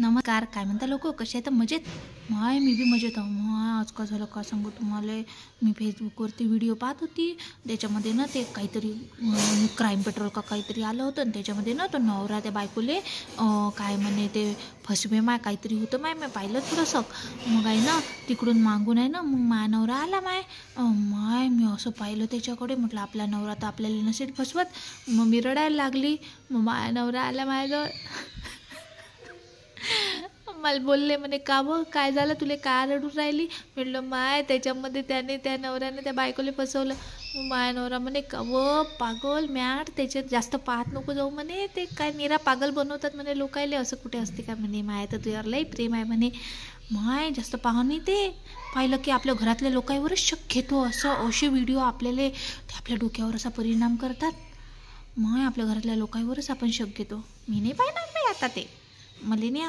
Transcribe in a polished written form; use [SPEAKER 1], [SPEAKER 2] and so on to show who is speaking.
[SPEAKER 1] नमस्कार. काय म्हणता लोक, कसे आहेत? मजेत? माय मी बी मजेत आहो. माय आज का झालं का सांगू तुम्हाला. मी फेसबुकवरती व्हिडिओ पाहत होती. त्याच्यामध्ये ना ते काहीतरी क्राईम पेट्रोल का काहीतरी आलं होतं. आणि त्याच्यामध्ये ना तो नवरा त्या बायकोले काय म्हणे ते फसवे माय काहीतरी होतं. मी पाहिलं थोडंसं. मग आहे ना तिकडून मागून आहे ना मग माय नवरा आला. माय मी असं पाहिलं त्याच्याकडे. म्हटलं आपला नवरा तर आपल्याला नसेल फसवत. मग मी रडायला लागली. मग माय नवरा आला माझ्याजवळ. मला बोलले म्हणे का बघ काय झालं, तुला का रडून राहिली. म्हटलं माय त्याच्यामध्ये त्या नवऱ्याने त्या बायकोला फसवलं. मग माय नवरा म्हणे का व पागल मॅट, त्याच्यात जास्त पाहत नको जाऊ म्हणे. ते काय निरा पागल बनवतात म्हणे लोकायले. असं कुठे असते का म्हणे. माय तर तुझ्यावर लई प्रेम आहे म्हणे. माय जास्त पाहा नाही ते पाहिलं की आपल्या घरातल्या लोकांवरच शक घेतो. असे व्हिडिओ आपल्याला ते आपल्या डोक्यावर असा परिणाम करतात. माय आपल्या घरातल्या लोकांवरच आपण शक घेतो. मी नाही पाहणार आता ते. मला नाही